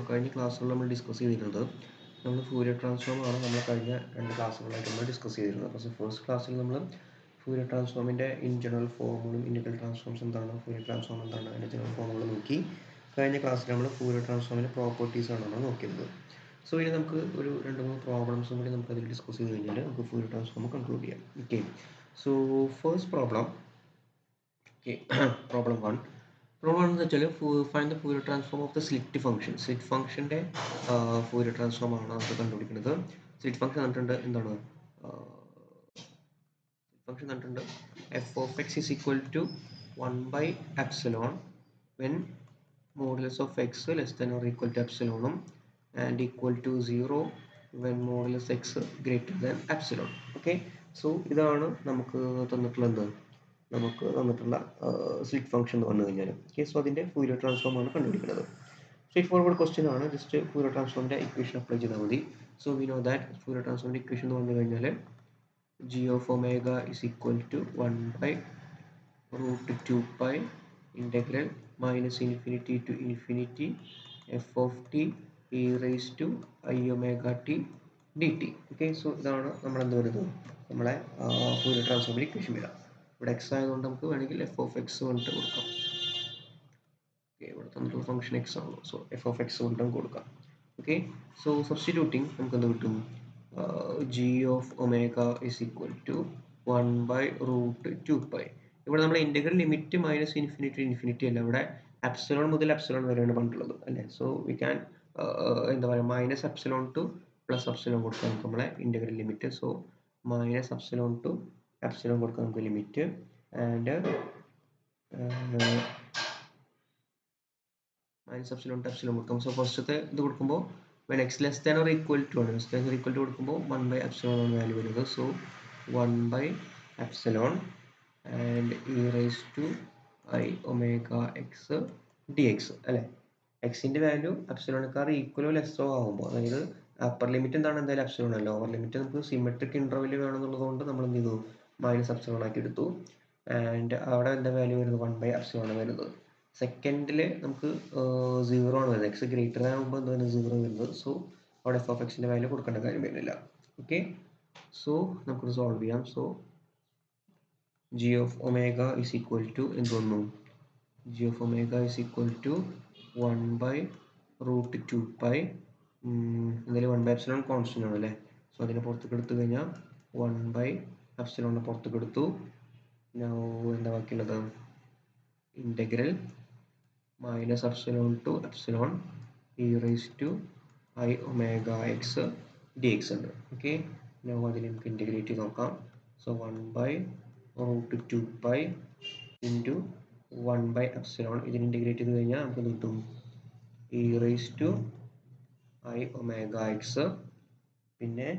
കഴിഞ്ഞ ക്ലാസ്സുകളിൽ നമ്മൾ ഡിസ്കസ് ചെയ്തിരുന്നത് നമ്മൾ ഫൂരിയർ ട്രാൻസ്ഫോം ആണ് നമ്മൾ കഴിഞ്ഞ 2 ക്ലാസ്സുകളായിട്ട് നമ്മൾ ഡിസ്കസ് ചെയ്തിരുന്നത്. അപ്പോൾ ഫസ്റ്റ് ക്ലാസ്സിൽ നമ്മൾ ഫൂരിയർ ട്രാൻസ്ഫോമിൻ്റെ ഇൻ ജനറൽ ഫോമുകളും ഇൻറ്റഗ്രൽ ട്രാൻസ്ഫോംസ് എന്താണ്, ഫൂരിയർ ട്രാൻസ്ഫോം എന്താണ്, അതിൻ്റെ ജനറൽ ഫോമുകൾ നോക്കി. കഴിഞ്ഞ ക്ലാസ്സിൽ നമ്മൾ ഫൂരിയർ ട്രാൻസ്ഫോമിൻ്റെ പ്രോപ്പർട്ടീസാണ് നമ്മൾ നോക്കിയത്. സോ ഇനി നമുക്ക് ഒരു 2-3 പ്രോബ്ലംസും കൂടി നമുക്ക് അതിൽ ഡിസ്കസ് ചെയ്ത് കഴിഞ്ഞാൽ നമുക്ക് ഫൂരിയർ ട്രാൻസ്ഫോം കൺക്ലൂഡ് ചെയ്യാം. Okay, so first problem. Okay, problem 1. Problem എന്ന് വെച്ചാൽ find the Fourier transform of the slit function. Slit ഫംഗ്ഷൻ്റെ ഫൂരിയർ ട്രാൻസ്ഫോം ആണ് നമുക്ക് കണ്ടുപിടിക്കുന്നത്. സ്ലിറ്റ് ഫംഗ്ഷൻ കണ്ടിട്ടുണ്ട് എന്താണ്, ഫംഗ്ഷൻ കണ്ടിട്ടുണ്ട് F of X is equal to 1/epsilon when modulus of X less than or equal to എപ്സിലോണും and equal to 0 when modulus X greater than epsilon. Okay, so ഇതാണ് നമുക്ക് തന്നിട്ടുള്ളത്, നമുക്ക് തന്നിട്ടുള്ള സ്ലിറ്റ് ഫംഗ്ഷൻ എന്ന് പറഞ്ഞു കഴിഞ്ഞാൽ. ഓക്കെ, സോ അതിൻ്റെ ഫൂരിയർ ട്രാൻസ്ഫോം ആണ് കണ്ടുപിടിക്കുന്നത്. സ്ട്രേറ്റ് ഫോർവേഡ് ക്വസ്റ്റ്യൻ ആണ്, ജസ്റ്റ് ഫൂരിയർ ട്രാൻസ്ഫോമിൻ്റെ ഇക്വേഷൻ അപ്ലൈ ചെയ്താൽ മതി. So we know that Fourier ട്രാൻസ്ഫോമിൻ്റെ ഇക്വേഷൻ എന്ന് പറഞ്ഞു കഴിഞ്ഞാൽ g of omega is equal to 1/√2 pi integral minus infinity to infinity f of t e raised to I omega t dt. Okay, so ഇതാണ് നമ്മൾ എന്ത് വരുന്നത്, നമ്മളെ ഫൂരിയർ ട്രാൻസ്ഫോമിൻ്റെ ഇക്വേഷൻ വരാം. ഇവിടെ എക്സ് ആയതുകൊണ്ട് നമുക്ക് വേണമെങ്കിൽ എഫ് ഓഫ് എക്സ് കൊണ്ടിട്ട് കൊടുക്കാം. ഓക്കെ, ഇവിടെ തന്നിട്ടുള്ള ഫംഗ്ഷൻ എക്സ് ആണല്ലോ, സോ എഫ് ഓഫ് എക്സ് കൊണ്ടും കൊടുക്കാം. ഓക്കെ, സോ സബ്സ്റ്റിറ്റ്യൂട്ടിങ് നമുക്ക് എന്ത് കിട്ടും, g of omega is equal to 1/√2 pi. ഇവിടെ നമ്മുടെ integral limit minus infinity infinity അല്ല, ഇവിടെ എപ്സിലോൺ മുതൽ എപ്സിലോൺ വരെയാണ് പറഞ്ഞിട്ടുള്ളത് അല്ലേ. സോ വി ക്യാൻ എന്താ പറയുക, minus epsilon to plus epsilon കൊടുക്കാം നമുക്ക് നമ്മളെ integral limit. So minus epsilon to epsilon കൊടുക്കാം നമുക്ക് limit, and minus epsilon to epsilon കൊടുക്കാം. സോ ഫസ്റ്റത്തെ ഇത് കൊടുക്കുമ്പോൾ when x less than or equal to ആണ്, less than or equal to കൊടുക്കുമ്പോൾ 1/epsilon ആണ് വാല്യൂ വരുന്നത്. So 1/epsilon and e raised to I omega x dx അല്ലേ. എക്സിൻ്റെ വാല്യൂ എപ്സിലോണേക്കാൾ ഈക്വലോ ലെസ്സോ ആകുമ്പോൾ, അതായത് അപ്പർ ലിമിറ്റ് എന്താണ്, എന്തായാലും എപ്സിലോൺ അല്ല. ലോവർ ലിമിറ്റ് നമുക്ക് സിമെട്രിക് ഇൻ്റർവെൽ വേണമെന്നുള്ളത് കൊണ്ട് നമ്മൾ എന്ത് ചെയ്തു, മൈനസ് എപ്സിലോൺ ആക്കി എടുത്തു. ആൻഡ് അവിടെ എന്താ വാല്യൂ വരുന്നത്, 1/epsilon ആണ് വരുന്നത്. സെക്കൻഡിൽ നമുക്ക് 0 ആണ് വരുന്നത്, എക്സ് ഗ്രേറ്റർ ആകുമ്പോൾ എന്താണ് 0 വരുന്നത്. സോ അവിടെ എഫ് ഓഫ് എക്സിൻ്റെ വാല്യൂ കൊടുക്കേണ്ട കാര്യം വരുന്നില്ല. ഓക്കെ, സോ നമുക്ക് സോൾവ് ചെയ്യാം. So g of omega is equal to എന്ത് വന്നു, g of omega is equal to 1/√2 pi, എന്തായാലും 1/epsilon കോൺസ്റ്റൻ്റ് ആണ് അല്ലേ. സോ അതിനെ പുറത്തേക്ക് എടുത്തു കഴിഞ്ഞാൽ 1/epsilon പുറത്തേക്ക് എടുത്തു. എന്താ ബാക്കിയുള്ളത്, integral minus epsilon to epsilon e raise to I omega x dx ഉണ്ട്. ഓക്കെ, അതിൽ നമുക്ക് ഇൻറ്റഗ്രേറ്റ് ചെയ്ത് നോക്കാം. സോ 1/√2 പൈ ഇൻറ്റു 1/epsilon, ഇതിന് ഇൻറ്റഗ്രേറ്റ് ചെയ്ത് കഴിഞ്ഞാൽ നമുക്ക് കിട്ടും e raise to I omega x, പിന്നെ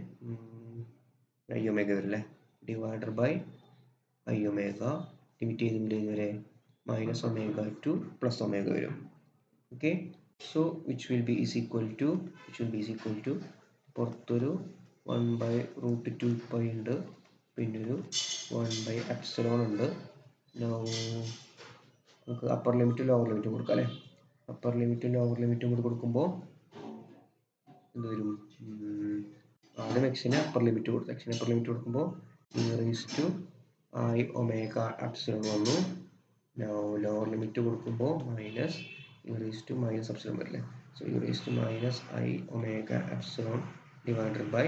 I omega വരില്ലേ, divider by I omega, limit ചെയ്തിട്ട് വരെ minus omega to plus omega വരും. Okay, so which will be is equal to പുറത്തൊരു 1/√2 പൈ ഉണ്ട്, പിന്നെ ഒരു 1/epsilon ഉണ്ട്. നമുക്ക് അപ്പർ ലിമിറ്റും ലോവർ ലിമിറ്റും കൊടുക്കാം അല്ലേ. അപ്പർ ലിമിറ്റും ലോവർ ലിമിറ്റും കൂടി കൊടുക്കുമ്പോൾ എന്ത് വരും, ആദ്യം എക്സിന് അപ്പർ ലിമിറ്റ് കൊടുത്തു, എക്സിന് അപ്പർ ലിമിറ്റ് കൊടുക്കുമ്പോൾ e raise to I omega epsilon വന്നു. ലോവർ ലിമിറ്റ് കൊടുക്കുമ്പോൾ minus e raise to minus epsilon വരില്ലേ. So e raise to minus I omega epsilon divided by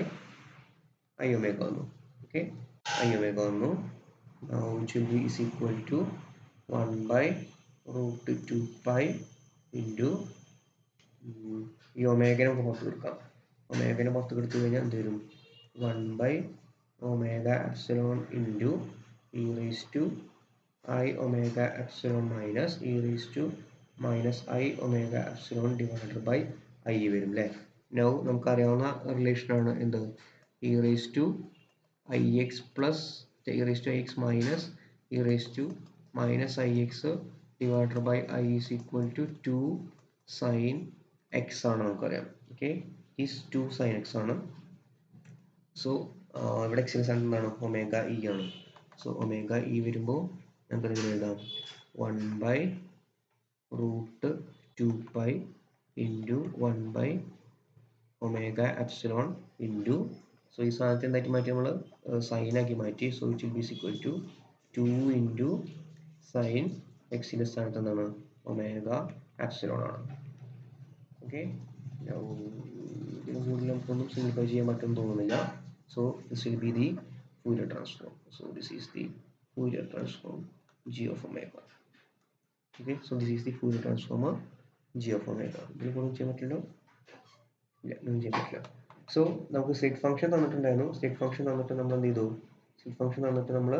I omega വന്നു. ഓക്കെ, I omega വന്നു. which will be is equal to 1/√2 pi into ഈ ഒമേഗനെ നമുക്ക് പുറത്ത് കൊടുക്കാം. ഒമേഗനെ പുറത്ത് കൊടുത്തു കഴിഞ്ഞാൽ എന്ത് വരും, 1/omega into e raise to I omega epsilon minus e raise to minus I omega epsilon divided by I വരും അല്ലേ. നൗ നമുക്കറിയാവുന്ന റിലേഷനാണ് എന്ത്, e raise to i x plus e raise to i x minus e raise to minus i x divided by i is equal to 2 sine x ആണ് നമുക്കറിയാം. Okay, is 2 sine x ആണ്. So ഇവിടെ എക്സിന് സ്ഥാനത്ത് എന്താണ്, omega E ആണ്. So omega E വരുമ്പോൾ നമുക്ക് എഴുതാം 1/√2 pi into 1 by omega epsilon into, so ഈ സാധനത്തെ എന്താക്കി മാറ്റി നമ്മൾ സൈൻ ആക്കി മാറ്റി, so it will be equal to 2 into sine എക്സിൻ്റെ സ്ഥാനത്ത് എന്താണ് ഒമേഗ എപ്സിലോൺ ആണ്. ഓക്കെ, ഇതിന് കൂടുതൽ നമുക്കൊന്നും സിംപ്ലിഫൈ ചെയ്യാൻ പറ്റുമെന്ന് തോന്നുന്നില്ല. So this will be the Fourier transform. So this is the Fourier transform g of omega. Okay, so this is the Fourier transform g of omega. ഇതിന് കൂടുതൽ ചെയ്യാൻ പറ്റില്ലോ? ഇല്ല, ഒന്നും ചെയ്യാൻ പറ്റില്ല. സോ നമുക്ക് സ്റ്റേറ്റ് ഫംഗ്ഷൻ തന്നിട്ടുണ്ടായിരുന്നു. സ്റ്റേറ്റ് ഫംഗ്ഷൻ തന്നിട്ട് നമ്മൾ എന്ത് ചെയ്തു? സ്റ്റേറ്റ് ഫംഗ്ഷൻ തന്നിട്ട് നമ്മൾ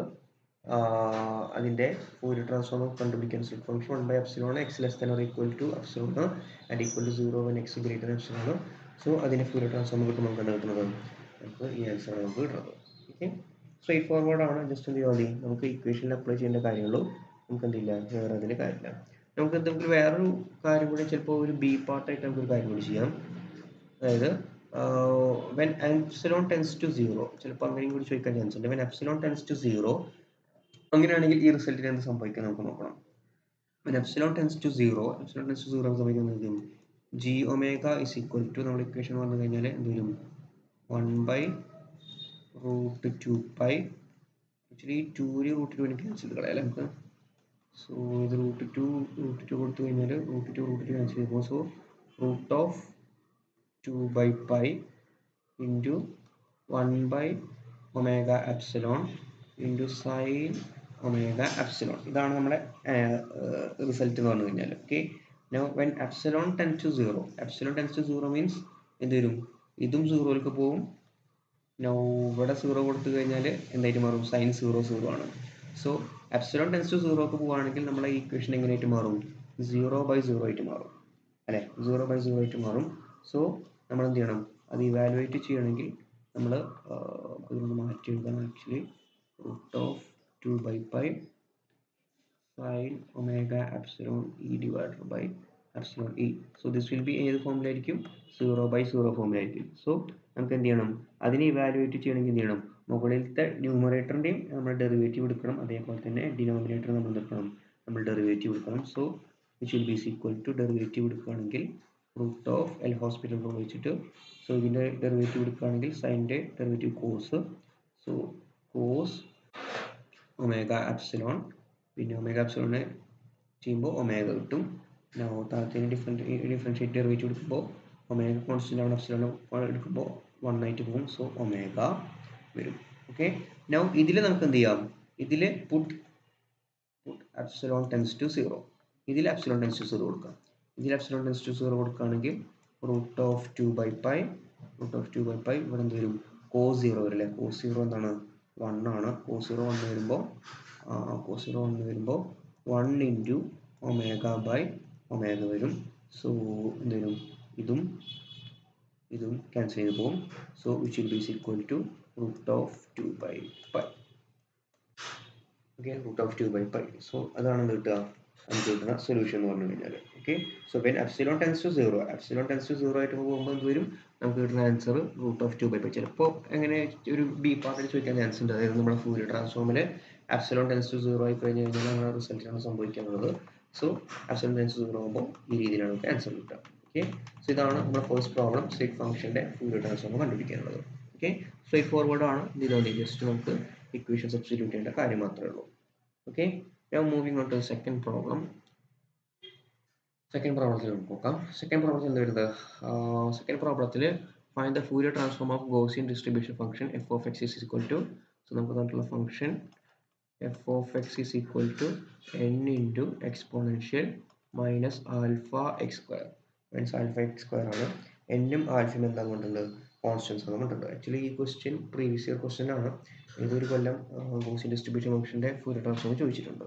അതിൻ്റെ Fourier transform കണ്ടുപിടിക്കാൻ state function 1 by epsilon x less than or equal to epsilon and equal to 0 when x greater than epsilon. So അതിൻ്റെ Fourier transform കിട്ടുമ്പോൾ നമുക്ക് എന്താ കിട്ടുന്നത്? നമുക്ക് ഈ ആൻസറാണ് നമുക്ക് കിട്ടുന്നത്. ഓക്കെ, സ്ട്രേറ്റ് ഫോർവേഡ് ആണ്. ജസ്റ്റ് എന്ത് ചെയ്താൽ മതി, നമുക്ക് ഇക്വേഷനിൽ അപ്ലൈ ചെയ്യേണ്ട കാര്യമുള്ളൂ. നമുക്ക് എന്തില്ല, വേറെ അതിന് കാര്യമില്ല. നമുക്ക് വേറൊരു കാര്യം കൂടി, ചിലപ്പോൾ ഒരു ബി പാർട്ടായിട്ട് നമുക്കൊരു കാര്യം കൂടി ചെയ്യാം. അതായത് വെൻ എപ്സിലോൺ ടെൻസ് ടു 0, ചിലപ്പോൾ അങ്ങനെയും കൂടി ചോദിക്കാൻ ചാൻസ് ഉണ്ട്. വെൻ എപ്സിലോൺ ടെൻസ് ടു 0, അങ്ങനെയാണെങ്കിൽ ഈ റിസൾട്ടിന് എന്ത് സംഭവിക്കാൻ നമുക്ക് നോക്കണം. വെൻ എപ്സിലോൺ ടെൻസ് ടു 0 സംഭവിക്കുന്നത് g omega is equal to, നമ്മൾ ഇക്വേഷൻ പറഞ്ഞു കഴിഞ്ഞാൽ എന്ത് വരും, 1 by √2 pi. ആക്ച്വലി 2 √2 എനിക്ക് ക്യാൻസൽ ചെയ്ത് കളയാം നമുക്ക്. സോ ഇത് √2 കൊടുത്തു കഴിഞ്ഞാൽ √2 ക്യാൻസൽ ചെയ്യുമ്പോൾ, so √2 by pi into 1 by omega epsilon into sin omega epsilon. ഇതാണ് നമ്മുടെ റിസൾട്ട് എന്ന് പറഞ്ഞു കഴിഞ്ഞാൽ. Okay, now when epsilon tends to 0 means എന്ത് വരും, ഇതും 0ലേക്ക് പോകും. നൗ ഇവിടെ 0 കൊടുത്തു കഴിഞ്ഞാൽ എന്തായിട്ട് മാറും, സൈൻ 0 ആണ്. സോ എപ്സിലോൺ ടെൻസ് ടു 0ക്ക് പോവുകയാണെങ്കിൽ നമ്മളെ ഈ ഇക്വേഷൻ എങ്ങനെയായിട്ട് മാറും, 0/0 ആയിട്ട് മാറും അല്ലേ, 0/0 ആയിട്ട് മാറും. സോ നമ്മൾ എന്ത് ചെയ്യണം, അത് ഇവാലുവേറ്റ് ചെയ്യണമെങ്കിൽ നമ്മൾ ഇതൊന്ന് മാറ്റി എഴുതാം. Actually √2 by pi sin omega epsilon e divided by epsilon e. So this will be ഏത് ഫോമിലായിരിക്കും, 0/0 ഫോമിലായിരിക്കും. സോ നമുക്ക് എന്ത് ചെയ്യണം, അതിനെ ഇവാലുവേറ്റ് ചെയ്യണമെങ്കിൽ എന്ത് ചെയ്യണം, മുകളിലത്തെ ന്യൂമറേറ്ററിൻ്റെയും നമ്മൾ ഡെറിവേറ്റീവ് എടുക്കണം, അതേപോലെ തന്നെ ഡിനോമിനേറ്റർ നമ്മൾ എടുക്കണം, നമ്മൾ ഡെറിവേറ്റീവ് എടുക്കണം. So which will be equal to, derivative എടുക്കുകയാണെങ്കിൽ എൽ ഹോസ്പിറ്റൽ റൂൾ വെച്ചിട്ട്, സോ ഇതിൻ്റെ ഡെറിവേറ്റീവ് എടുക്കുകയാണെങ്കിൽ സൈൻ്റെ derivative cos, so cos omega epsilon, പിന്നെ ഒമേഗ എപ്സിലോണ് ചെയ്യുമ്പോൾ ഒമേഗ കിട്ടും. താഴത്തേന് ഡിഫറൻഷ്യേറ്റ് ഡെറിവേറ്റീവ് എടുക്കുമ്പോൾ ഒമേഗ കോൺസ്റ്റൻ്റ് ആണ്, എപ്സിലോൺ എടുക്കുമ്പോൾ 1 ആയിട്ട് പോകും. സോ ഒമേഗ വരും. ഓക്കെ, നൗ ഇതിൽ നമുക്ക് എന്ത് ചെയ്യാം, ഇതിൽ പുട്ട് എപ്സിലോൺ ടെൻസ് ടു 0, ഇതിൽ എപ്സിലോൺ ടെൻസ് ടു 0 കൊടുക്കാം. ഇതിൽ എപ്സിലോൺ ടെൻസ് ടു 0 കൊടുക്കുകയാണെങ്കിൽ √2 by pi ഇവിടെ എന്ത് വരും, cos 0 വരും അല്ലേ. cos 0 എന്താണ്, 1 ആണ്. cos 0 1 വരുമ്പോൾ 1 into omega by omega വരും. സോ എന്ത് വരും, ഇതും ക്യാൻസൽ ചെയ്ത് പോകും. So which will be equal to √2 by pi. Okay, √2 by pi. So അതാണ് എന്ത് കിട്ടുക, നമുക്ക് കിട്ടുന്ന സൊല്യൂഷൻ എന്ന് പറഞ്ഞു കഴിഞ്ഞാൽ. Okay, so when epsilon tends to 0 ആയിട്ട് പോകുമ്പോൾ എന്ത് വരും, നമുക്ക് കിട്ടുന്ന ആൻസർ √2 by pi. ചിലപ്പോൾ എങ്ങനെ ഒരു ബി പാർട്ടിൽ ചോദിക്കാൻ ചാൻസ് ഉണ്ട്. അതായത് നമ്മുടെ Fourier ട്രാൻസ്ഫോമിൽ എപ്സിലോൺ ടെൻസ് ടു 0 ആയി കഴിഞ്ഞ് കഴിഞ്ഞാൽ നമ്മുടെ റിസൾട്ടാണ് സംഭവിക്കുന്നത്. സോ എപ്സിലോൺ ടെൻസ് ടു 0 ആകുമ്പോൾ ഈ രീതിയിലാണ് നമുക്ക് ആൻസർ കിട്ടുക. ഓക്കെ, സോ ഇതാണ് നമ്മുടെ ഫസ്റ്റ് പ്രോബ്ലം, സ്റ്റേറ്റ് ഫംഗ്ഷൻ്റെ Fourier ട്രാൻസ്ഫോം കണ്ടുപിടിക്കാനുള്ളത്. ഓക്കെ, സ്ട്രേറ്റ് ഫോർവേഡ് ആണ്. ഇതിലൊന്നും ജസ്റ്റ് നമുക്ക് ഇക്വേഷൻ സബ്സ്റ്റിറ്റ്യൂട്ട് ചെയ്യേണ്ട കാര്യം മാത്രമേ ഉള്ളൂ. Okay, now moving on to the second problem. Second problem നോക്കാം. Second problem എന്ത് വരുന്നത്, second problem find the Fourier transform of Gaussian distribution function f of x is equal to, so നമുക്ക് തന്നിട്ടുള്ള function f of x is equal to n into exponential minus alpha x square. Minus alpha x square ആണ്. n-ഉം ആൽഫയും എന്താ കൊണ്ടുണ്ട്, constants ആണ് കൊണ്ടുണ്ട്. Actually ഈ question previous year question ആണ്. ഇതൊരു കൊല്ലം Gaussian distribution ഫംഗ്ഷൻ്റെ Fourier transform ചോദിച്ചിട്ടുണ്ട്.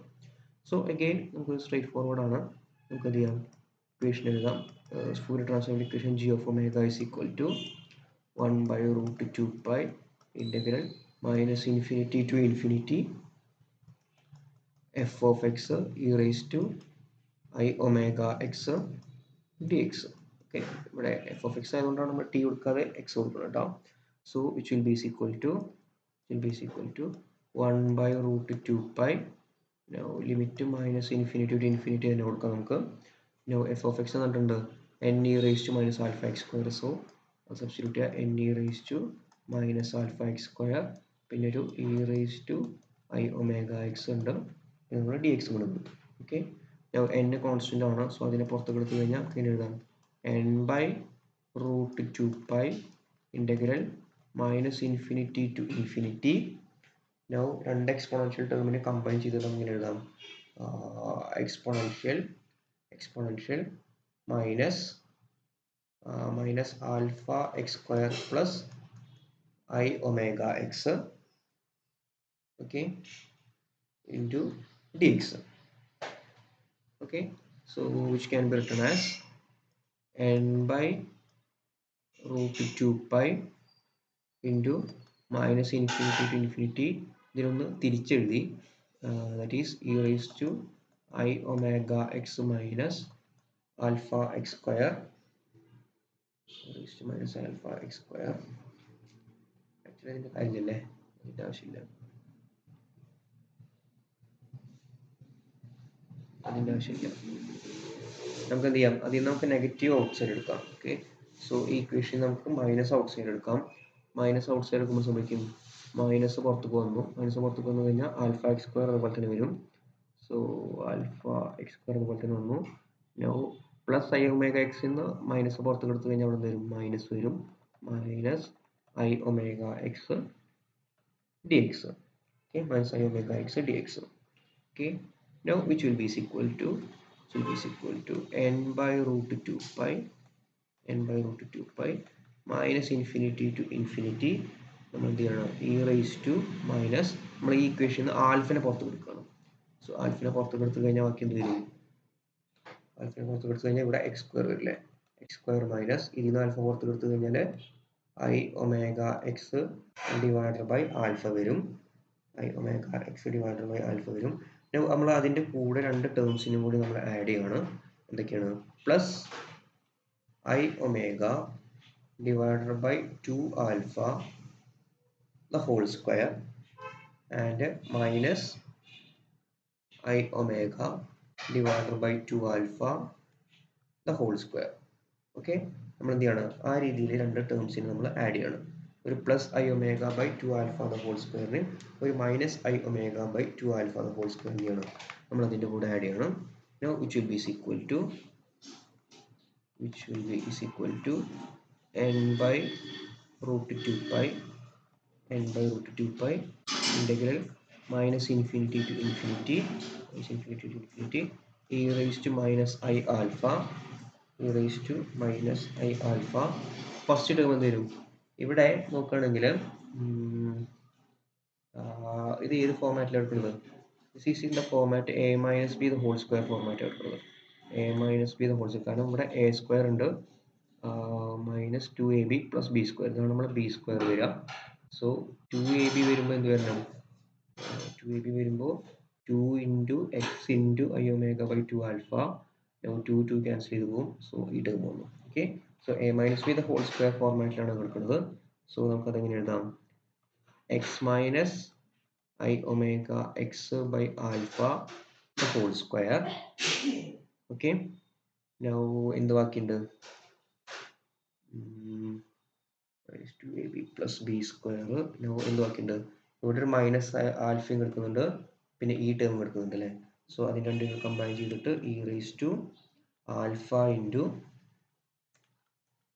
So again നമുക്ക് സ്ട്രേറ്റ് ഫോർവേഡ് ആണ്. നമുക്ക് എന്ത് ചെയ്യാം, ഇക്വേഷൻ എഴുതാം. Fourier transform equation g of omega is equal to 1 by √2 pi integral minus infinity to infinity f of x e raised to I omega x dx. Okay, ഇവിടെ f of x ആയതുകൊണ്ടാണ് നമ്മൾ t കൊടുക്കാതെ x കൊടുക്കുന്നത് കേട്ടോ. So which will be equal to 1 by √2 pi. Now limit minus infinity to infinity തന്നെ കൊടുക്കാം നമുക്ക്. Now f of x എന്നിട്ടുണ്ട് n e raised to minus alpha x square. So substitute n e raised to minus alpha x square, പിന്നെ ഒരു e raised to I omega x ഉണ്ട്, പിന്നെ നമ്മൾ dx കൂടെ കൊടുത്തു. ഓക്കെ, n കോൺസ്റ്റന്റ് ആണ്, so അതിനെ പുറത്തേക്ക് എടുത്തു കഴിഞ്ഞാൽ ഇങ്ങനെ എഴുതാം n by root 2 pi integral minus infinity to infinity. Now രണ്ട് എക്സ്പോണൻഷ്യൽ ടേമിനെ കമ്പൈൻ ചെയ്തിട്ട് ഇങ്ങനെ എഴുതാം exponential minus alpha x square plus I omega x, okay, into dx. Okay, so which can be written as n by root 2 pi into minus infinity to infinity, ഇതിനൊന്ന് തിരിച്ചെഴുതി, that is e raised to I omega x minus alpha x square, e raised to minus alpha x square. Actually ഇതിന്റെ കാര്യമില്ലല്ലേ, ഇതിന്റെ ആവശ്യമില്ല, നമുക്ക് എന്ത് ചെയ്യാം, അതിൽ നമുക്ക് negative out side എടുക്കാം. ഓക്കെ, സോ ഈ ഇക്വേഷൻ നമുക്ക് മൈനസ് ഔട്ട് സൈഡ് എടുക്കാം. മൈനസ് ഔട്ട് സൈഡ് എടുക്കുമ്പോൾ സംഭവിക്കും മൈനസ് പുറത്തേക്ക് വന്നു, മൈനസ് പുറത്തേക്ക് വന്നു കഴിഞ്ഞാൽ ആൽഫ എക്സ് സ്ക്വയർ അതുപോലെ തന്നെ വരും. സോ ആൽഫ എക്സ് സ്ക്വയർ അതുപോലെ തന്നെ വന്നു. നൗ പ്ലസ് ഐ ഒമേഗ എക്സിൽ നിന്ന് മൈനസ് പുറത്തേക്ക് എടുത്തു കഴിഞ്ഞാൽ അവിടെ വരും മൈനസ് വരും, minus I omega X D x. Okay, minus I omega X D X. Okay, now which will be is equal to n by root 2 pi minus infinity to infinity, നമ്മൾ എന്ത് ചെയ്യണം e raised to minus, നമ്മൾ ഈ equation ആൽഫിനെ പുറത്ത് കൊടുക്കണം. So ആൽഫിനെ പുറത്ത് കൊടുത്തു കഴിഞ്ഞാൽ ബാക്കി എന്ത് വരും, ആൽഫിനെ പുറത്ത് കൊടുത്തു കഴിഞ്ഞാൽ ഇവിടെ എക്സ് സ്ക്വയർ വരില്ലേ, എക്സ് സ്ക്വയർ മൈനസ് ഇതിൽ ആൽഫ പുറത്ത് കൊടുത്തു കഴിഞ്ഞാൽ I omega X divided by alpha വരും, I omega X divided by alpha വരും. നമ്മൾ അതിൻ്റെ കൂടെ രണ്ട് ടേംസിനും കൂടി നമ്മൾ ആഡ് ചെയ്യണം. എന്തൊക്കെയാണ്, plus i omega divided by 2 alpha the whole square and minus I omega divided by 2 alpha the whole square. Okay, നമ്മൾ എന്ത് ചെയ്യണം, ആ രീതിയിൽ രണ്ട് ടേംസിന് നമ്മൾ ആഡ് ചെയ്യണം. ഒരു plus i omega by 2 alpha the whole സ്ക്വയറിന് ഒരു minus I omega by 2 alpha the whole square ചെയ്യണം, നമ്മൾ അതിൻ്റെ കൂടെ ആഡ് ചെയ്യണം. Now which will be is equal to n by root 2 pi integral minus infinity to infinity e raised to minus i alpha first term എന്ത് വരും, ഇവിടെ നോക്കുകയാണെങ്കിൽ ഇത് ഏത് ഫോമാറ്റിലാണ് എടുക്കുന്നത്, this is in the format a minus B the whole square format എടുക്കുന്നത്, a minus B the whole square, കാരണം ഇവിടെ a സ്ക്വയർ ഉണ്ട് minus 2ab plus b square, ഇതാണ് നമ്മൾ ബി സ്ക്വയർ വരിക. സോ 2ab വരുമ്പോൾ എന്ത് വരണം, 2ab വരുമ്പോൾ 2 into X into I omega by 2 alpha, 2 cancel ചെയ്ത് പോകും, സോ ഈ ടേം വന്നു. Okay, so a minus B the whole square ഫോർമാറ്റിലാണ് കിടക്കുന്നത്. സോ നമുക്കത് എങ്ങനെ എഴുതാം, X minus I omega X by alpha the whole square. Okay, now എന്ത് ബാക്കിയുണ്ട്, പ്ലസ് ബി സ്ക്വയർ. നൗ എന്ത് ബാക്കിയുണ്ട്, ഇവിടെ ഒരു മൈനസ് ആൽഫയും കിടക്കുന്നുണ്ട്, പിന്നെ ഈ ടേം കിടക്കുന്നുണ്ട് അല്ലേ. സോ അതിന് രണ്ടും കമ്പൈൻ ചെയ്തിട്ട് e raise to alpha into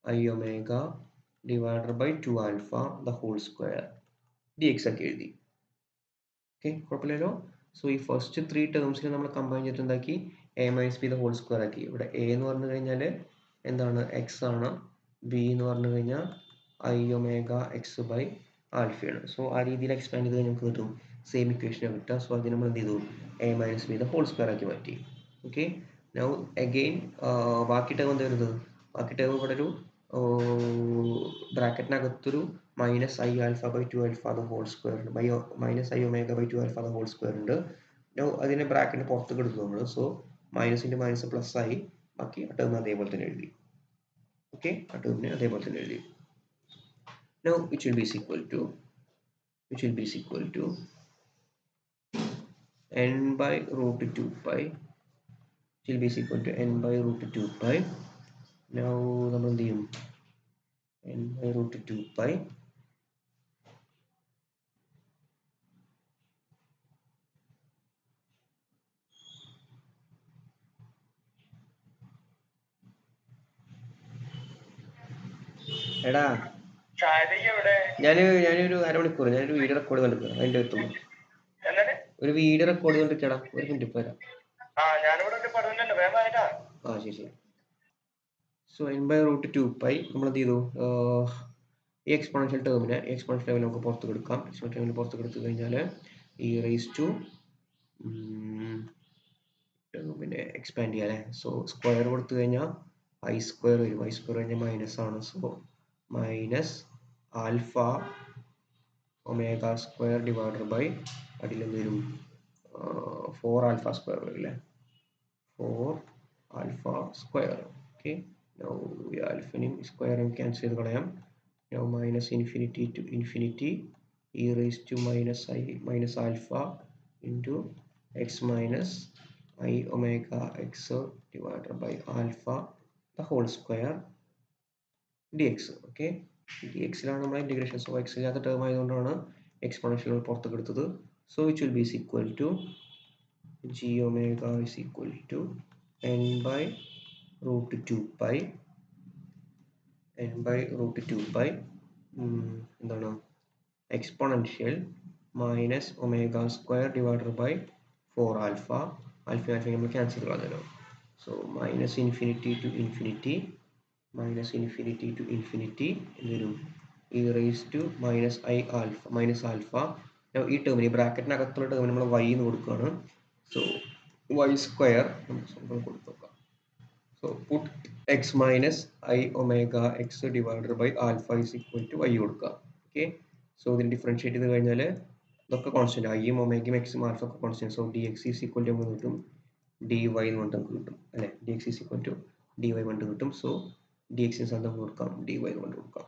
I omega divided by 2 alpha the whole square d x ഒക്കെ എഴുതി. ഓക്കെ, കുഴപ്പമില്ലല്ലോ. സോ ഈ ഫസ്റ്റ് 3 ടേംസിനെ നമ്മൾ കമ്പൈൻ ചെയ്തിട്ട് എന്താക്കി, a minus B the whole square ആക്കി. ഇവിടെ എ എന്ന് പറഞ്ഞു കഴിഞ്ഞാൽ എന്താണ്, എക്സ് ആണ്, ബി എന്ന് പറഞ്ഞു കഴിഞ്ഞാൽ ഐ ഒമേഗ എക്സ് ബൈ ആൽഫയാണ്. സോ ആ രീതിയിൽ എക്സ്പാൻഡ് ചെയ്ത് കഴിഞ്ഞാൽ നമുക്ക് കിട്ടും സെയിം ഇക്വേഷനാണ് കിട്ടുക. സോ അതിന് നമ്മൾ എന്ത് ചെയ്തു, A minus B the whole square ആക്കി മാറ്റി. ഓക്കെ, നൗ അഗെയിൻ ബാക്കി ടേം എന്ത് വരുന്നത്, ബാക്കി ടേം ഇവിടെ ഒരു ബ്രാക്കറ്റിനകത്തൊരു minus I alpha by 2 alpha the whole square ഉണ്ട്, minus I omega by 2 alpha the whole square ഉണ്ട്. നൗ അതിനെ ബ്രാക്കറ്റിന് പുറത്തേക്ക് എടുക്കും നമ്മൾ. So minus into minus plus ആയി, ബാക്കി ആ ടേം അതേപോലെ തന്നെ എഴുതി. ഓക്കെ, ആ ടേമിനെ അതേപോലെ തന്നെ എഴുതി. Now which will be is equal to n by root 2 pi, which will be is equal to n by root 2 pi Now നമ്മൾ എന്ത് ചെയ്യും? n by root 2 pi എടാ ഞാനൊരു അരമണിക്കൂർ ഞാനൊരു വീഡിയോ റെക്കോർഡ് ചെയ്തിട്ടുണ്ട്. അതിൻ്റെ എത്തുമ്പോൾ ഒരു വീഡിയോ റെക്കോർഡ് ചെയ്തിട്ടാടാ. ഒരു മിനിറ്റ് ഇപ്പോൾ വരാം. ആ ശരി ശരി. So n by root 2 pi നമ്മൾ എന്ത് ചെയ്തു? ഈ എക്സ്പോണൻഷ്യൽ ടേമിനെ നമുക്ക് പുറത്ത് കൊടുക്കാം. എക്സ്പോണൻഷ്യൽ ടേമിന് പുറത്ത് കൊടുത്തു കഴിഞ്ഞാൽ ഈ റേസ് ടു പിന്നെ എക്സ്പാൻഡ് ചെയ്യാം അല്ലേ. സോ സ്ക്വയർ കൊടുത്തു കഴിഞ്ഞാൽ ഐ സ്ക്വയർ വരും. ഐ സ്ക്വയർ കഴിഞ്ഞാൽ മൈനസ് ആണ്. So minus alpha omega square divided by അതിലെന്ത് വരും? 4 ആൽഫ സ്ക്വയർ വരും അല്ലേ. 4 ആൽഫ സ്ക്വയർ. ഓക്കെ, ഈ ആൽഫനെയും സ്ക്വയറും ക്യാൻസൽ ചെയ്ത് കളയാം. Now minus infinity to infinity e raised to minus I minus alpha into x minus I omega x divided by alpha the whole square dx. Okay, dx ലാണ് നമ്മുടെ integration. So x ഇല്ലാത്ത term ആയതുകൊണ്ടാണ് exponential പുറത്തേക്ക് എടുത്തത്. So which will be is equal to g omega is equal to n by root 2 pi n by root 2 pi എന്താണ് exponential minus omega square divided by 4 alpha. Alpha നമ്മൾ cancel ചെയ്ത് കളഞ്ഞല്ലോ. So minus infinity to infinity എന്ത് വരും? E raise to minus I alpha minus alpha. ഈ ടേമിന് ബ്രാക്കറ്റിനകത്തുള്ള ടേമിന് നമ്മൾ y എന്ന് കൊടുക്കുകയാണ്. സോ y സ്ക്വയർ നമുക്ക് കൊടുത്തു നോക്കാം. So put x minus I omega X divided by alpha is equal to y കൊടുക്കുക. ഓക്കെ, സോ ഇതിന് ഡിഫറൻഷിയേറ്റ് ചെയ്ത് കഴിഞ്ഞാൽ ഇതൊക്കെ കോൺസ്റ്റന്റ്, ഐയും ഒമേഗയും എക്സും ആൽഫ ഒക്കെ constant. So d x is equal to നമുക്ക് കിട്ടും ഡി വൈ എന്ന് പറഞ്ഞിട്ട് നമുക്ക് കിട്ടും അല്ലെ. D x is equal to d y കൊണ്ട് കിട്ടും. സോ ഡി എക്സിന് സാധനം കൊടുക്കാം, ഡി വൈ കൊണ്ട് കൊടുക്കാം.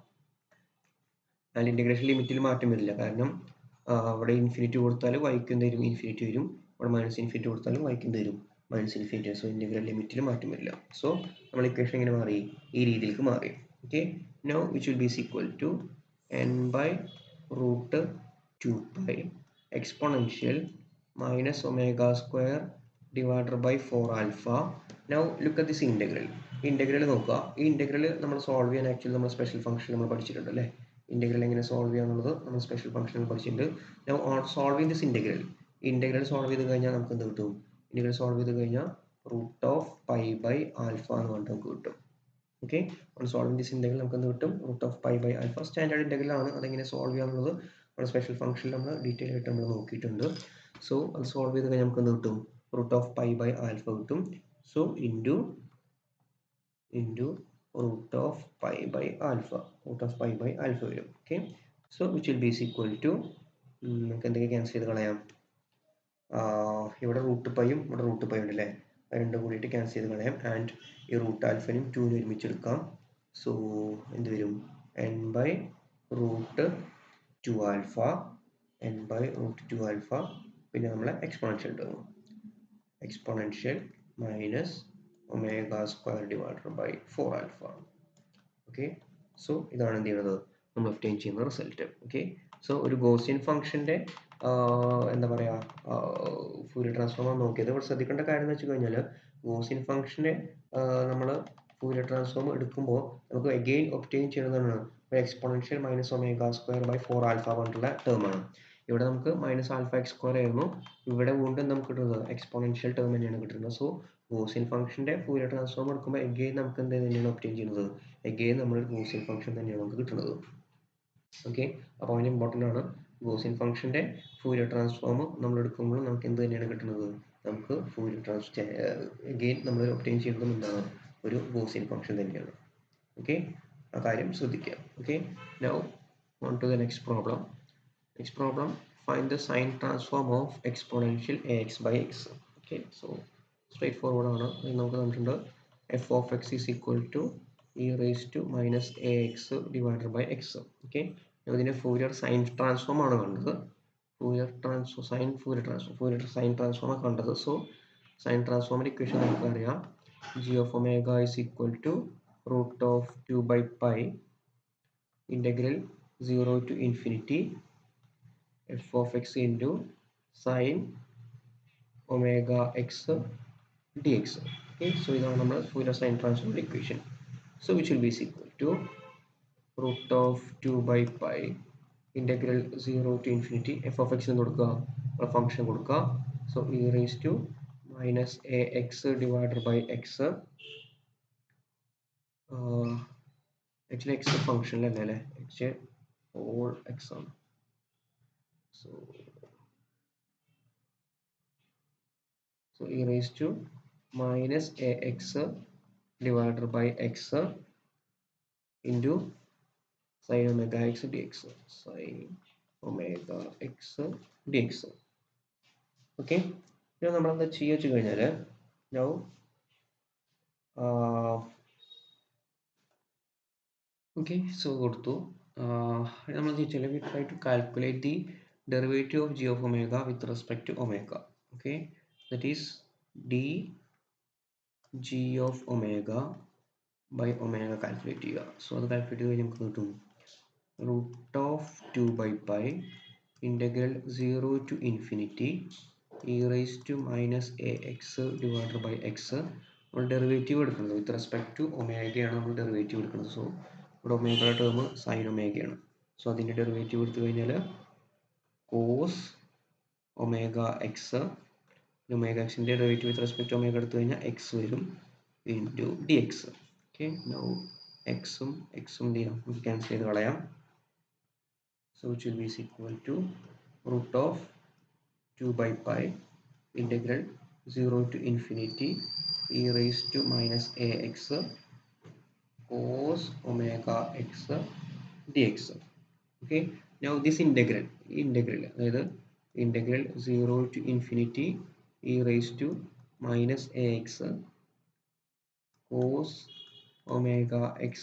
അതിൽ ഇന്റഗ്രേഷൻ ലിമിറ്റിൽ മാറ്റം വരില്ല. കാരണം അവിടെ ഇൻഫിനിറ്റി കൊടുത്താൽ വൈക്ക് എന്ത് വരും? ഇൻഫിനിറ്റി വരും. അവിടെ മൈനസ് ഇൻഫിനിറ്റി കൊടുത്താലും വൈക്ക് എന്ത് വരും? Minus infinity. സോ ഇന്റഗ്രൽ ലിമിറ്റിൽ മാറ്റം വരില്ല. സോ നമ്മൾ ഇക്വേഷൻ എങ്ങനെ മാറി? ഈ രീതിയിലേക്ക് മാറി. Okay, now which will be equal to n by root 2 pi exponential minus omega square divided by 4 alpha. Now look at this integral. Integral നോക്കുക. ഈ ഇന്റഗ്രൽ നമ്മൾ സോൾവ് ചെയ്യാൻ ആക്ച്വലി നമ്മൾ സ്പെഷ്യൽ ഫംഗ്ഷൻ നമ്മൾ പഠിച്ചിട്ടുണ്ട് അല്ലേ. ഇന്റഗ്രൽ എങ്ങനെ സോൾവ് ചെയ്യാന്നുള്ളത് നമ്മൾ സ്പെഷ്യൽ ഫംഗ്ഷൻ പഠിച്ചിട്ടുണ്ട്. Now on solving this integral solve ചെയ്ത് കഴിഞ്ഞാൽ നമുക്ക് എന്ത് കിട്ടും? ഇന്റഗ്രൽ സോൾവ് ചെയ്ത് കഴിഞ്ഞാൽ root of pi by alpha എന്ന് പറഞ്ഞിട്ട് നമുക്ക് കിട്ടും. Okay, on solving this integral നമുക്ക് എന്ത് കിട്ടും? Root of pi by alpha. Standard integral ആണ്. അതെങ്ങനെ സോൾവ് ചെയ്യാന്നുള്ളത് നമ്മുടെ സ്പെഷ്യൽ ഫംഗ്ഷനിൽ നമ്മൾ ഡീറ്റെയിൽ ആയിട്ട് നമ്മൾ നോക്കിയിട്ടുണ്ട്. സോ അത് സോൾവ് ചെയ്ത് കഴിഞ്ഞാൽ നമുക്ക് എന്ത് കിട്ടും? Root of pi by alpha കിട്ടും. So into root of pi by alpha വരും. Okay, so which will be equal to നമുക്ക് എന്തൊക്കെ ക്യാൻസൽ ചെയ്ത് കളയാം? ഇവിടെ റൂട്ട് പൈയും ഇവിടെ റൂട്ട് പൈ ഉണ്ട് അല്ലേ. രണ്ടും കൂടിയിട്ട് ക്യാൻസൽ ചെയ്ത് കളയാം. ആൻഡ് ഈ റൂട്ട് ആൽഫനും 2 ഒരുമിച്ചെടുക്കാം. സോ എന്ത് വരും? n by root 2 ആൽഫ പിന്നെ നമ്മളെ exponential minus omega square divided by 4 alpha. Okay, so ഇതാണ് എന്ത് ചെയ്യുന്നത്? നമ്മൾ ഒബ്റ്റെയിൻ ചെയ്യുന്ന റിസൾട്ട്. ഓക്കെ, സോ ഒരു ഗോസിയൻ ഫംഗ്ഷന്റെ എന്താ പറയുക ഫൂരിയർ ട്രാൻസ്ഫോം നോക്കിയത്. ഇവിടെ ശ്രദ്ധിക്കേണ്ട കാര്യം എന്ന് വെച്ച് കഴിഞ്ഞാൽ ഗോസിയൻ ഫംഗ്ഷന്റെ നമ്മൾ ഫൂരിയർ ട്രാൻസ്ഫോം എടുക്കുമ്പോൾ നമുക്ക് അഗെയിൻ ഒബ്റ്റെയിൻ ചെയ്യുന്നതാണ് ഒരു exponential minus omega square by 4 alpha പറഞ്ഞിട്ടുള്ള ടേമാണ്. ഇവിടെ നമുക്ക് മൈനസ് ആൽഫ എക്സ് സ്ക്വയർ ആയിരുന്നു. ഇവിടെ വീണ്ടും നമുക്ക് കിട്ടുന്നത് എക്സ്പോണൻഷ്യൽ ടേം തന്നെയാണ് കിട്ടുന്നത്. സോ ഗോസിയൻ ഫംഗ്ഷന്റെ ഫൂരിയർ ട്രാൻസ്ഫോം എടുക്കുമ്പോൾ അഗെയിൻ നമുക്ക് എന്ത് തന്നെയാണ് ഒബ്റ്റെയിൻ ചെയ്യുന്നത്? അഗെയിൻ നമ്മൾ ഗോസിയൻ ഫംഗ്ഷൻ തന്നെയാണ് നമുക്ക് കിട്ടുന്നത്. ഓക്കെ, അപ്പോൾ അതിന് ഇമ്പോർട്ടൻ്റ് ആണ്. ഗോസിയൻ ഫംഗ്ഷന്റെ ഫൂരിയർ ട്രാൻസ്ഫോം നമ്മൾ എടുക്കുമ്പോൾ നമുക്ക് എന്ത് തന്നെയാണ് കിട്ടുന്നത്? നമുക്ക് ഫൂരിയർ ട്രാൻസ്ഫോം അഗെയിൻ നമ്മൾ ഒബ്റ്റെയിൻ ചെയ്യുന്നതും എന്താണ്? ഒരു ഗോസിയൻ ഫംഗ്ഷൻ തന്നെയാണ്. ഓക്കെ, ആ കാര്യം ശ്രദ്ധിക്കുക. Okay, now on to the next problem. Find the sine transform of exponential ax by x. Okay, so straight forward ആണ്. നമുക്ക് തന്നിട്ടുണ്ട് f of x is equal to e raised to minus ax divided by x. Okay, ഇതിന്റെ ഫൂരിയർ sign transform ആണ് കണ്ടത്. ഫൂരിയർ sign transform ആണ് കണ്ടത്. So sine ട്രാൻസ്ഫോമിന്റെ equation നമുക്ക് അറിയാം. g of omega is equal to root of 2 by pi integral 0 to infinity f of x into sine omega x dx. Okay, so this is our Fourier sine transform equation. So which will be equal to root of 2 by pi integral 0 to infinity f of x എന്ന് കൊടുക്കുക function കൊടുക്കുക. So e raised to minus ax divided by x. Actually x function അല്ലേ x all x ആണ്. So e raised to minus ax divided by x into sin omega x dx. Sin omega x dx. Okay, now നമ്മൾ എന്താ ചെയ്യുക കഴിഞ്ഞാൽ now okay, so കൊടുത്തു നമ്മൾ ചെയ്യിച്ചാൽ we try to calculate the derivative of g of omega with respect to omega. Okay, that is d g of omega by omega calculate ചെയ്യുക. So അത് calculate ചെയ്ത് നമുക്ക് കിട്ടും root of 2 by pi integral 0 to infinity e raised to minus ax divided by x. നമ്മൾ derivative എടുക്കുന്നത് വിത്ത് respect to ഒമേഗയാണ് നമ്മൾ derivative എടുക്കുന്നത്. So ഇവിടെ ഒമേഗയുടെ ടേം സൈൻ ഒമേഗയാണ്. സോ അതിൻ്റെ ഡെറിവേറ്റീവ് എടുത്തു കഴിഞ്ഞാൽ കോസ് ഒമേഗ എക്സ്, ഒമേഗ എക്സിൻ്റെ derivative with respect to omega എടുത്തു കഴിഞ്ഞാൽ എക്സ് വരും into d x. Okay, now എക്സും എക്സും ഡി നമുക്ക് ക്യാൻസൽ ചെയ്ത് കളയാം. So which will be equal to root of 2 by pi integral 0 to infinity e raised to minus ax cos omega x dx. Okay, now this integral either integral 0 to infinity e raised to minus ax cos omega x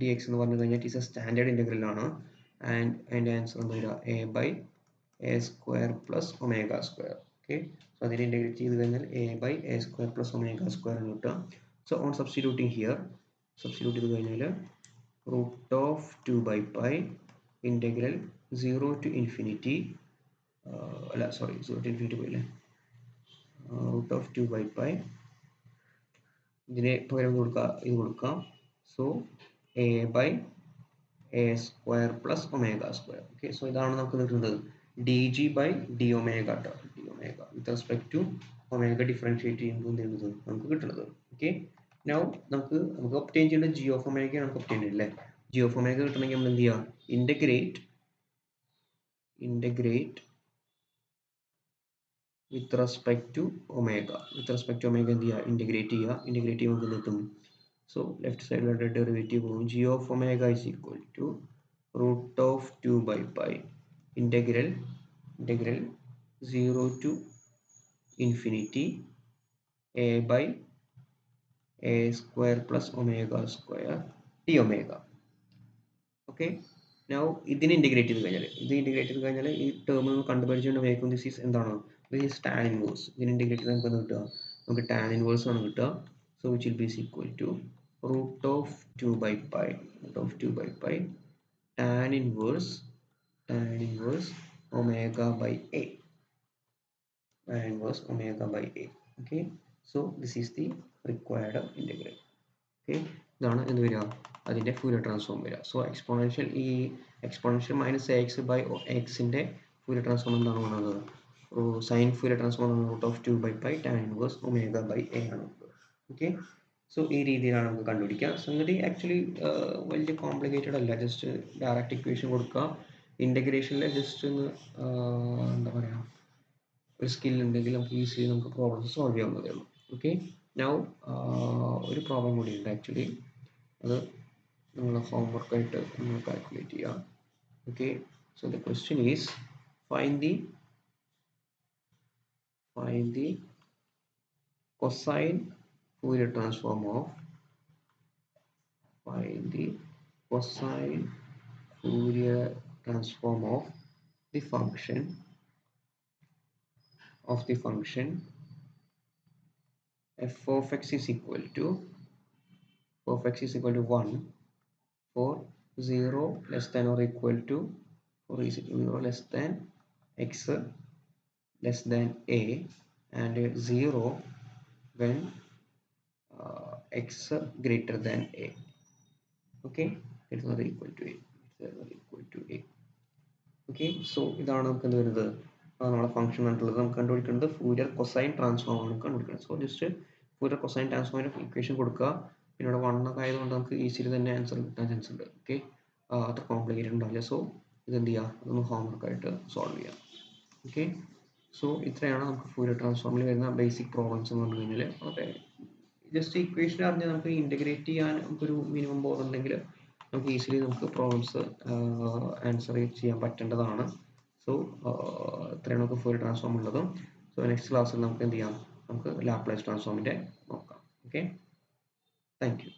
dx എന്ന് പറഞ്ഞു കഴിഞ്ഞാൽ it is a standard integral ആണ്. And answer a by a square plus omega square. Okay, so അതിനെ integrate ചെയ്ത് കഴിഞ്ഞാൽ a by a square plus omega square എന്ന് കിട്ടും. So on substituting here, substitute ചെയ്ത് കഴിഞ്ഞാൽ root of 2 by pi integral 0 to infinity 0 to infinity പോയില്ലേ, root of 2 by pi ഇതിനെ പകരം കൊടുക്കാം. So a by a square plus omega square. Okay, so ഇതാണ് നമുക്ക് കിട്ടുന്നത് dg by d omega d omega with respect to omega differentiate ചെയ്യുമ്പോൾ എന്ത് നമുക്ക് കിട്ടുന്നത്. ഓക്കെ, നൗ നമുക്ക് ഒബ്റ്റെയിൻ ചെയ്യേണ്ട g of omega നമുക്ക് ഒബ്റ്റെയിൻ ചെയ്യില്ലേ. g of omega കിട്ടണമെങ്കിൽ നമ്മൾ എന്ത് ചെയ്യുക, integrate with respect to omega എന്ത് ചെയ്യുക, integrate ചെയ്യുമ്പോൾ എന്ത് കിട്ടും. So left side derivative g of omega is equal to root of 2 by pi integral 0 to infinity a by a square plus omega square d omega. Okay, now ഇതിനെ integrate ചെയ്ത് കഴിഞ്ഞാൽ ഈ term കണ്ടുപിടിച്ചുകൊണ്ട് വേഗം this is എന്താണ്, this is tan inverse. ഇതിനെ integrate ചെയ്ത് നമുക്ക് കിട്ടുക, നമുക്ക് tan inverse ആണ് കിട്ടുക. So which will be equal to root of 2 by pi tan inverse omega by a, okay, so this is the required integral. Okay, ഇതാണ് എന്ത് വരിക, അതിൻ്റെ Fourier transform വരിക. So exponential minus ax by എക്സിൻ്റെ Fourier transform എന്താണ് പറയുന്നത്, sign Fourier transform root of 2 by pi tan inverse omega by a ആണ്. Okay, so ഈ രീതിയിലാണ് നമുക്ക് കണ്ടുപിടിക്കുക. സംഗതി ആക്ച്വലി വലിയ കോംപ്ലിക്കേറ്റഡ് അല്ല, ജസ്റ്റ് ഡയറക്റ്റ് ഇക്വേഷൻ കൊടുക്കുക, ഇൻ്റഗ്രേഷനിൽ ജസ്റ്റ് ഒന്ന് എന്താ പറയുക, ഒരു സ്കിൽ ഉണ്ടെങ്കിൽ നമുക്ക് ഈസിലി നമുക്ക് പ്രോബ്ലംസ് സോൾവ് ചെയ്യാവുന്നതേ ഉള്ളൂ. ഓക്കെ, നൗ ഒരു പ്രോബ്ലം കൂടി ഉണ്ട് ആക്ച്വലി, അത് നിങ്ങൾ ഹോംവർക്കായിട്ട് നിങ്ങൾ കാൽക്കുലേറ്റ് ചെയ്യുക. Okay, so the question is find the cosine Fourier transform of the function f of x is equal to of x is equal to 1 for 0 less than or equal to, for 0 less than x less than a, and 0 when x greater than a. Okay, it's not equal to a, it's not equal to a. Okay, so ഇതാണ് നമുക്ക് എന്ത് വരുന്നത്, നമ്മുടെ function ആയിട്ടുള്ളത് നമുക്ക് കണ്ടുപിടിക്കുന്നത് ഫൂരിയർ cosine transform ആണ് കണ്ടുപിടിക്കുന്നത്. സോ ജസ്റ്റ് ഫൂരിയർ കൊസൈൻ ട്രാൻസ്ഫോമിന്റെ ഇക്വേഷൻ കൊടുക്കുക, പിന്നെ ഇവിടെ 1 ഒക്കെ ആയതുകൊണ്ട് നമുക്ക് ഈസിലി തന്നെ ആൻസർ കിട്ടാൻ ചാൻസ് ഉണ്ട്. ഓക്കെ, അത്ര കോംപ്ലിക്കേറ്റഡ് ഉണ്ടാവില്ല. സോ ഇത് എന്ത് ചെയ്യുക, അതൊന്ന് ഹോംവർക്ക് ആയിട്ട് സോൾവ് ചെയ്യാം. ഓക്കെ, സോ ഇത്രയാണ് നമുക്ക് ഫൂരിയർ ട്രാൻസ്ഫോമിൽ വരുന്ന ബേസിക് പ്രോബ്ലംസ് എന്ന് പറഞ്ഞു കഴിഞ്ഞാൽ. ഓക്കെ, ജസ്റ്റ് ഇക്വേഷൻ അറിഞ്ഞ് നമുക്ക് ഇൻറ്റഗ്രേറ്റ് ചെയ്യാൻ നമുക്കൊരു മിനിമം ബോധമുണ്ടെങ്കിൽ നമുക്ക് ഈസിലി നമുക്ക് പ്രോബ്ലംസ് ആൻസർ ചെയ്യാൻ പറ്റേണ്ടതാണ്. സോ ഇത്രയാണ് നമുക്ക് ഫൂരിയർ ട്രാൻസ്ഫോം ഉള്ളത്. സോ നെക്സ്റ്റ് ക്ലാസ്സിൽ നമുക്ക് എന്ത് ചെയ്യാം, നമുക്ക് ലാപ്ലേസ് ട്രാൻസ്ഫോമിൻ്റെ നോക്കാം. Okay, thank you.